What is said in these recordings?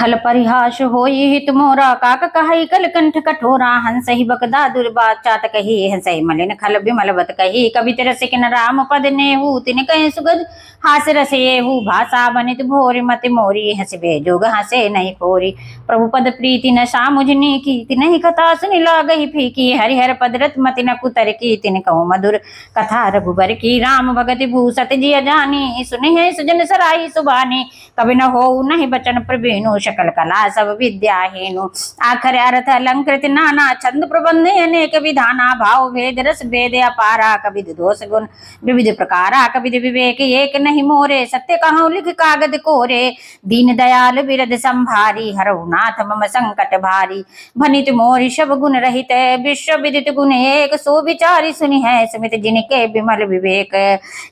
खल परिहास होई हित मोरा काक कहाई कल कंठ कठोरा हंस ही बकदा दुर्बा चात कही हंस मलिन खल बिमल बत कही कवि रसिक न राम पद नेहू तिन कहे सुगध हास रस येहू भाषा बनित भोरी मति मोरी हंस बे जोग हंसे नहीं खोरी प्रभु पद प्रीति न सामुझनी की तिन कथा सुनि लागही फीकी हरिहर पद रत मति न कुतर की तिन कहूँ मधुर कथा रघुबर की राम भगति भूसत जिय जानी सुनि है सुजन सराई सुबानी कवि न हो नहीं बचन प्रवीणु सकल कला सब विद्या हेनु आखर अर्थ अलंकृत नाना छंद प्रबंध अनेक विधाना भाव भेद रस भेद अपारा कविद दोष गुण विविध प्रकारा कविद विवेक एक नहीं मोरे सत्य कहूँ लिख कागद कोरे दीन दयाल बिरद संभारी हरऊ नाथ मम संकट भारी भनित मोरि सब गुण रहित विश्व विदित गुण एक सो विचारी सुनि है सुमित जिनके विमल विवेक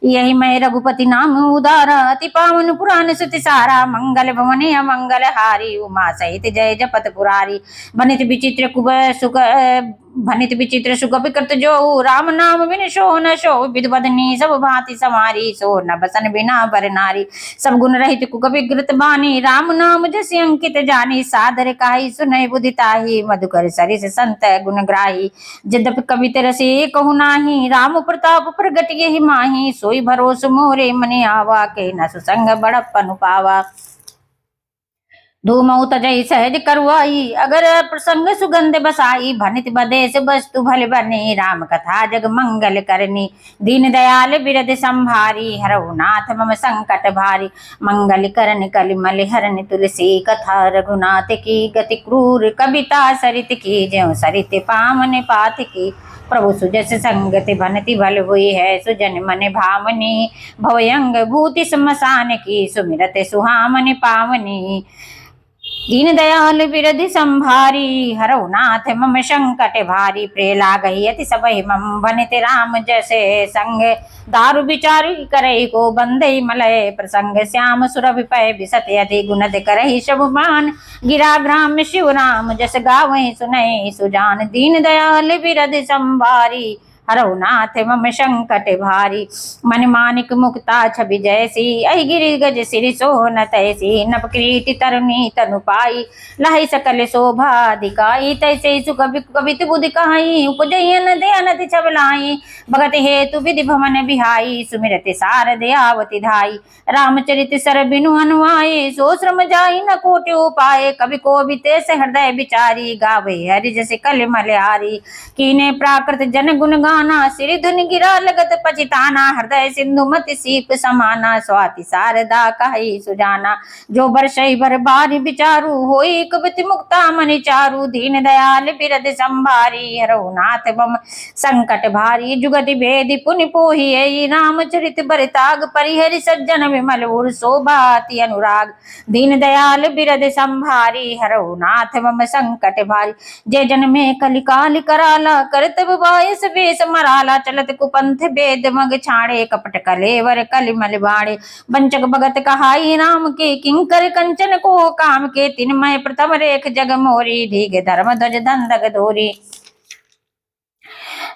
यही मैं रघुपति नाम उदार अति पावन पुराण सुति सारा मंगल भवने अमंगल हारी उमा सहित जय जपत पुरारी भनित विचित्र कुब सुख भनित विचित्र सुख विकृत जो राम नाम बिन शो न शो विधवदनी सब भांति समारी सो न बसन बिना बर नारी सब गुण रहित कुक विकृत बानी राम नाम जस अंकित जानी सादर काही सुनय बुधिताही मधुकर सरिस संत गुणग्राही यद्यपि कवित रसे कहु नाही राम प्रताप प्रगट यहि माही सोई भरोस मोरे मनि आवा के न सुसंग बड़प्पन पावा धूमऊ तजई सहज करवाई अगर प्रसंग सुगंध बसाई भनित बदेश वस्तु भल बनी राम कथा जग मंगल करनी दीन दयाल बिरद संभारी हरऊ नाथ मम संकट भारी मंगल करन कलिमल हरन तुलसी कथा रघुनाथ की गति क्रूर कविता सरित की ज्यों सरित पावन पात की प्रभु सुजस संगति भनति भल हुई है सुजन मन भावनी भवयंग भूति समसान की सुमिरत सुहामन पावनी दीन दयाल बिरधि संभारी हरऊ नाथ मम संकट भारी प्रिय लागहि अति सबहि मम भनित राम जैसे संग दारु विचारी करई को बंदई मलय प्रसंग श्याम सुरभि पै बिसत यदि गुणद करहि सब मान गिरा ग्राम शिव राम जस गावहि सुनहि सुजान दीन दयाल बिरधि संभारी हरऊ नाथ मम संकट भारी मन मानिक मुक्ता छवि जैसी अहि गिरि गज सिरि सोहन तैसी नभ किरीटि तरुणी तनु पाई लहै सकल शोभा दिखाई तैसे सुख कवित बुद्धि कहाई उपजयन दयानति छबलाई भगत हेतु विधि भवन बिहाई सुमिरति सारद आवति धाई रामचरित सर बिनु अनुआए सो श्रम जाई न कोटि उपाय कवि कोविते से हृदय विचारी गावे हरि जैसे कल मलहारी कीने प्राकृत जन गुण गाना सिरि धुनि गिरा लगत पचिताना हृदय सिंधु मति सीप समाना स्वाति शारदा कहि सुजाना जो बरसई भर बारी विचारू होई कविति मुक्ता मनि चारू दीन दयाल बिरद संभारी हरऊ नाथ मम संकट भारी जुगति भेदि पुनि पोहि रामचरित बरताग परिहरि सज्जन विमल उर शोभाति अनुराग दीन दयाल बिरद संभारी हरऊ नाथ मम संकट भारी जय जन में कलिकाल कराला करतब बायस वेश मराला चलत कुपंथ वेद मग छाड़े कपट कलेवर कलिमल बाड़े बंचक भगत कहाई राम के किंकर कंचन को काम के तिनमय प्रथम रेख जग मोरी धीग धर्म ध्वज दंदक धोरी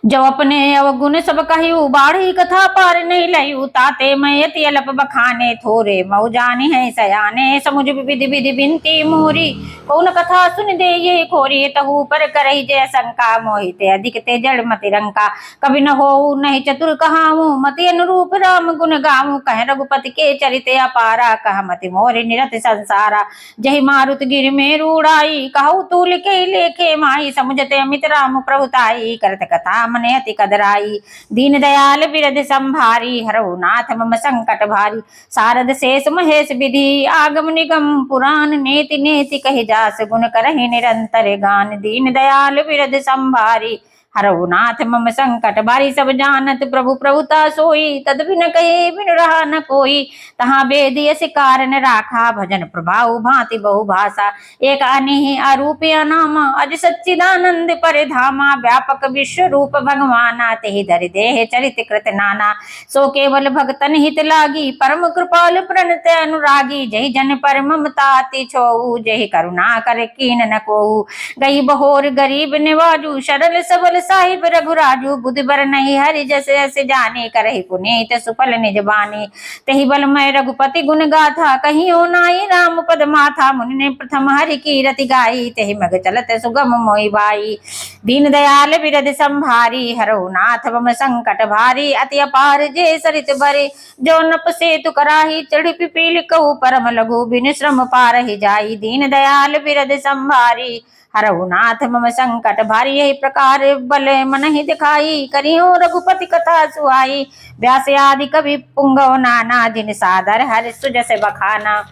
जो अपने अवगुण सब कहू बाढ़ी कथा पार नहीं लयू ताते मयति अलप बखाने थोरे मऊ जाने है सयाने समुझ विधि विधि बिनती मोरी कौन कथा सुन दे ये खोरी तहु पर करही जय शंका मोहिते अधिक ते जड़ मति रंका कभी न हो नहीं चतुर कहाऊ मति अनुरूप राम गुण गाऊं कह रघुपति के चरित अपारा कह मति मोरे निरत संसारा जहि मारुत गिर में रूढ़ाई कहू तूल के लेखे माई समुझते अमित राम प्रभुताई करत कथा मने अति कदराई दीन दयाल बिरद संभारी हरऊ नाथ मम संकट भारी शारद शेष महेश विधि आगम निगम पुराण नेति नेति कहि जास गुण करहि निरंतर गान दीन दयाल बिरद संभारी हरऊ नाथ मम संकट भारी सब जानत प्रभु प्रभुता सोई तद बिन कहे बिन रहा न कोई तहाँ वेद यस कारण राखा भजन प्रभाव भांति बहु भाषा एक अनिहि अरूप अनाम अज सच्चिदानंद परिधामा व्यापक विश्व रूप भगवाना तेहि धरि देह चरित कृत नाना सो केवल भगतन हित लागी परम कृपाल प्रणत अनुरागी जहि जन पर ममता अति छोऊ जहि करुणा कर कीन न कोऊ गई बहोर गरीब निवाजू सरल सबल साहिब रघुराजू बुद्धि बर नहीं हरि जैसे ऐसे जाने करहि पुनीत सुफल निज बानी तहि बल मैं रघुपति गुण गाथा कहीं हो नाई राम पद माथा मुनि ने प्रथम हरि की रति गाई तहि मग चलत सुगम मोहि बाई दीन दयाल बिरद संभारी हरहु नाथ मम संकट भारी अति अपार जे सरित बरे जो नप सेतु कराही चढ़ पिपील कहु परम लघु बिन श्रम पारहि जाई दीन दयाल बिरद संभारी हरहु नाथ मम संकट भारी यही प्रकार बल मन ही दिखाई करियो रघुपति कथा सुहाई व्यास आदि कवि पुंगव नाना जिन सादर हर सुजस बखाना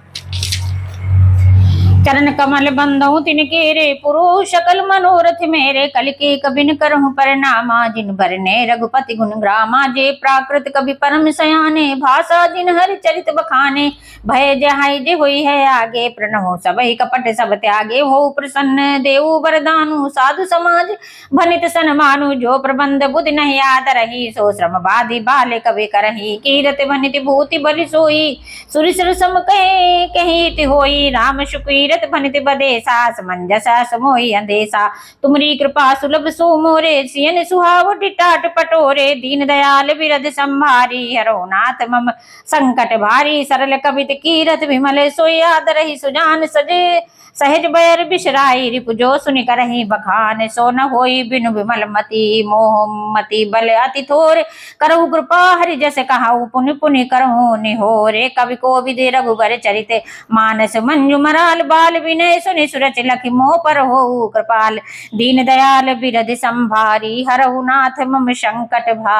चरण कमल बंदौ तिनके रे पुरुष सकल मनोरथ मेरे कल के कबिन करहु परनामा जिन बरने रघुपति गुण ग्रामा जे प्राकृत कवि परम सयाने भाषा जिन हरि चरित बखाने भय जहाई जे होई है आगे प्रणहो सबहि कपट सब त्यागे हो प्रसन्न देव वरदानु साधु समाज भनित सन मानु जो प्रबंध बुद्धि नहीं याद रही सो श्रम बाधि बाले कवि करही कीरत भनित भूति बलि सोई सुरिसर सम कही होई राम सुकीरत भनित बदेसा समंजसा समोहि अंदेसा तुमरी कृपा सुलभ सो मोरे सियन सुहाव टिटाट पटोरे दीन दयाल बिरद संभारी हरो नाथ मम संकट भारी सरल कवित कीरत विमल सोई आदरहि सुजान सजे सहज बैर बिसराई रिपु जो सुनि करहि बखान सो न होई बिनु विमल मति मोह मति बल अति थोर करहु कृपा हरि जस कहाऊ पुनि पुनि करहु निहोरे कवि को विदे रघुबर चरित मानस मंजु मराल बाल विनय सुनि सुरच लखि मोह पर हो कृपाल दीन दयाल बिरद संभारी हरहु नाथ मम संकट भारी।